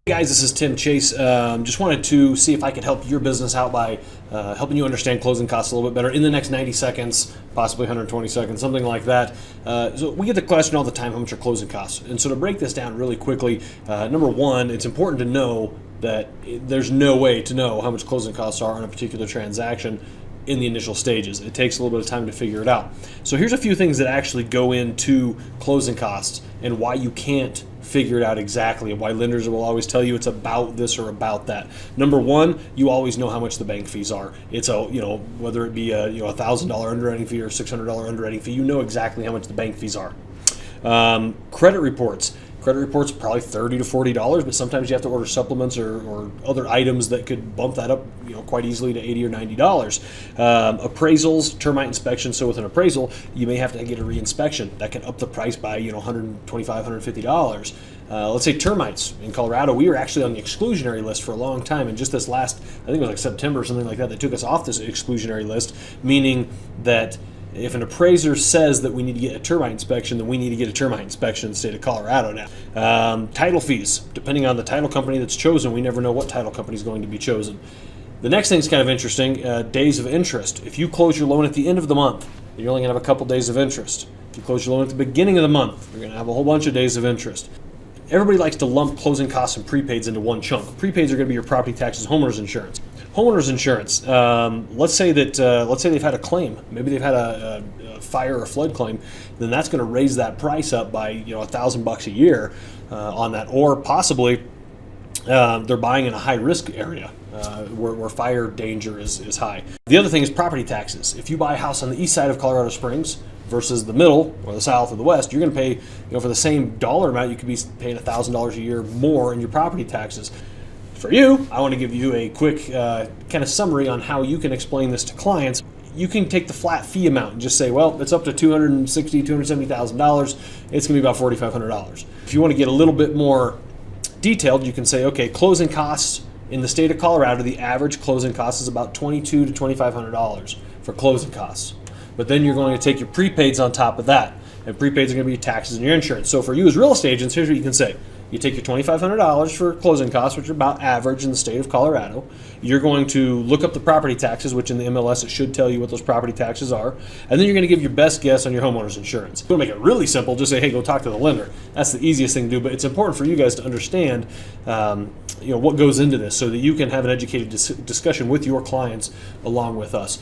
Hey guys, this is Tim Chase. Just wanted to see if I could help your business out by helping you understand closing costs a little bit better in the next 90 seconds, possibly 120 seconds, something like that. So we get the question all the time, how much are closing costs? And so to break this down really quickly, number one, it's important to know that there's no way to know how much closing costs are on a particular transaction in the initial stages. It takes a little bit of time to figure it out. So here's a few things that actually go into closing costs and why you can't figure it out exactly, and why lenders will always tell you it's about this or about that. Number one, you always know how much the bank fees are. It's whether it be a $1,000 underwriting fee or $600 underwriting fee, you know exactly how much the bank fees are. Credit reports. Credit reports are probably $30 to $40, but sometimes you have to order supplements or other items that could bump that up, quite easily to $80 or $90. Appraisals, termite inspection. So with an appraisal, you may have to get a reinspection. That can up the price by $125, $150. Let's say termites in Colorado. We were actually on the exclusionary list for a long time, and just this last, I think it was like September or something like that, they took us off this exclusionary list, meaning that if an appraiser says that we need to get a termite inspection, then we need to get a termite inspection in the state of Colorado now. Title fees, depending on the title company that's chosen, we never know what title company is going to be chosen. The next thing is kind of interesting, days of interest. If you close your loan at the end of the month, you're only going to have a couple days of interest. If you close your loan at the beginning of the month, you're going to have a whole bunch of days of interest. Everybody likes to lump closing costs and prepaids into one chunk. Prepaids are going to be your property taxes, homeowners insurance. Homeowners insurance. Let's say they've had a claim. Maybe they've had a fire or flood claim. Then that's going to raise that price up by $1,000 a year on that, or possibly they're buying in a high risk area where fire danger is high. The other thing is property taxes. If you buy a house on the east side of Colorado Springs versus the middle or the south or the west, you're going to pay, for the same dollar amount, you could be paying $1,000 a year more in your property taxes. For you, I want to give you a quick kind of summary on how you can explain this to clients. You can take the flat fee amount and just say, well, it's up to $260,000, $270,000. It's going to be about $4,500. If you want to get a little bit more detailed, you can say, okay, closing costs in the state of Colorado, the average closing cost is about $2,200 to $2,500 for closing costs. But then you're going to take your prepaids on top of that. And prepaids are going to be your taxes and your insurance. So for you as real estate agents, here's what you can say. You take your $2,500 for closing costs, which are about average in the state of Colorado. You're going to look up the property taxes, which in the MLS it should tell you what those property taxes are. And then you're going to give your best guess on your homeowner's insurance. If you want to make it really simple, just say, hey, go talk to the lender. That's the easiest thing to do, but it's important for you guys to understand what goes into this so that you can have an educated discussion with your clients along with us.